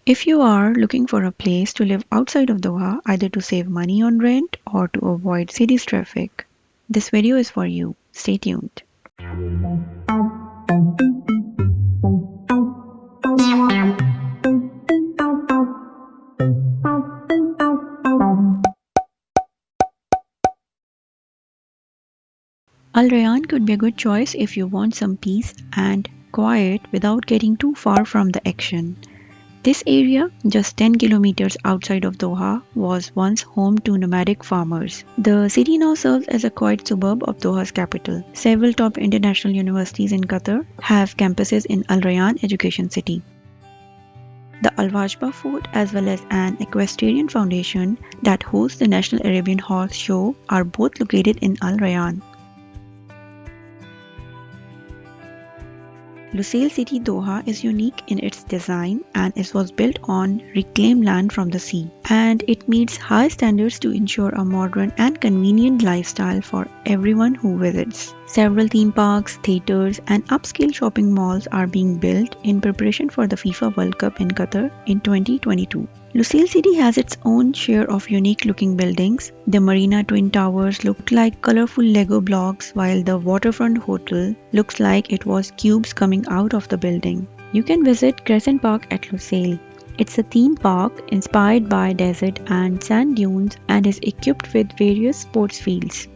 If you are looking for a place to live outside of Doha, either to save money on rent or to avoid city's traffic, this video is for you. Stay tuned. Al Rayyan could be a good choice if you want some peace and quiet without getting too far from the action. This area, just 10 kilometers outside of Doha, was once home to nomadic farmers. The city now serves as a quiet suburb of Doha's capital. Several top international universities in Qatar have campuses in Al Rayyan Education City. The Al Wajba Fort, as well as an equestrian foundation that hosts the National Arabian Horse Show, are both located in Al Rayyan. Lusail City Doha is unique in its design and it was built on reclaimed land from the sea, and it meets high standards to ensure a modern and convenient lifestyle for everyone who visits. Several theme parks, theaters, and upscale shopping malls are being built in preparation for the FIFA World Cup in Qatar in 2022. Lusail City has its own share of unique looking buildings. The Marina Twin Towers look like colorful Lego blocks, while the Waterfront Hotel looks like it was cubes coming out of the building. You can visit Crescent Park at Lusail. It's a theme park inspired by desert and sand dunes and is equipped with various sports fields.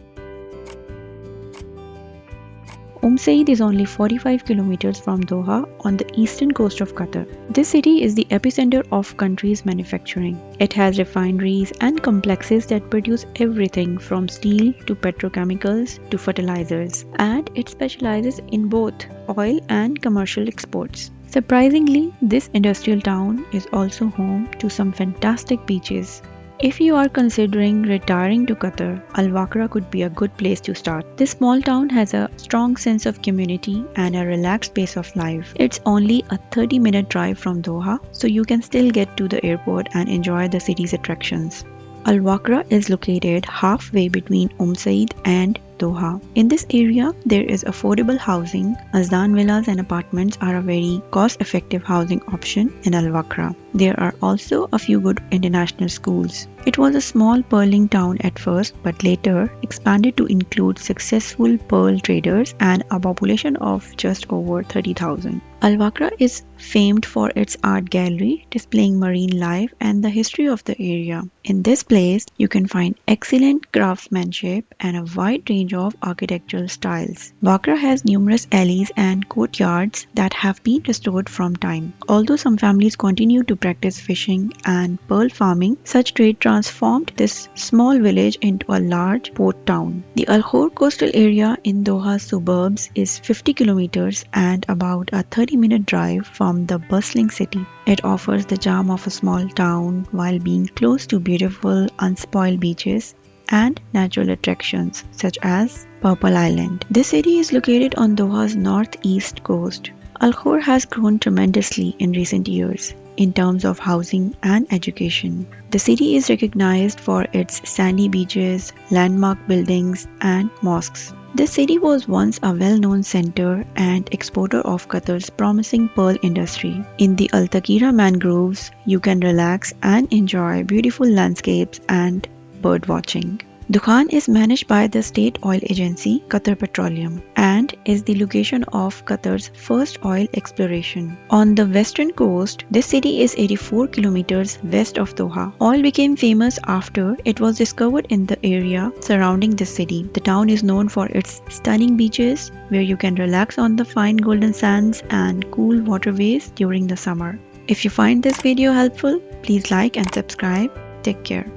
Said is only 45 kilometers from Doha on the eastern coast of Qatar. This city is the epicenter of country's manufacturing. It has refineries and complexes that produce everything from steel to petrochemicals to fertilizers, and it specializes in both oil and commercial exports. Surprisingly, this industrial town is also home to some fantastic beaches. If you are considering retiring to Qatar, Al Wakra could be a good place to start. This small town has a strong sense of community and a relaxed pace of life. It's only a 30-minute drive from Doha, so you can still get to the airport and enjoy the city's attractions. Al Wakra is located halfway between Said and Doha. In this area, there is affordable housing. Azdan villas and apartments are a very cost-effective housing option in Al Wakra. There are also a few good international schools. It was a small pearling town at first, but later expanded to include successful pearl traders and a population of just over 30,000. Al Wakra is famed for its art gallery displaying marine life and the history of the area. In this place, you can find excellent craftsmanship and a wide range of architectural styles. Wakra has numerous alleys and courtyards that have been restored from time. Although some families continue to practice fishing and pearl farming, such trade transformed this small village into a large port town. The Al Khor coastal area in Doha's suburbs is 50 kilometers and about a 30-minute drive from the bustling city. It offers the charm of a small town while being close to beautiful, unspoiled beaches and natural attractions such as Purple Island. This city is located on Doha's northeast coast. Al Khor has grown tremendously in recent years in terms of housing and education. The city is recognized for its sandy beaches, landmark buildings, and mosques. This city was once a well-known center and exporter of Qatar's promising pearl industry. In the Al Takira mangroves, you can relax and enjoy beautiful landscapes and bird watching. Dukhan is managed by the state oil agency Qatar Petroleum and is the location of Qatar's first oil exploration. On the western coast, this city is 84 kilometers west of Doha. Oil became famous after it was discovered in the area surrounding the city. The town is known for its stunning beaches where you can relax on the fine golden sands and cool waterways during the summer. If you find this video helpful, please like and subscribe. Take care.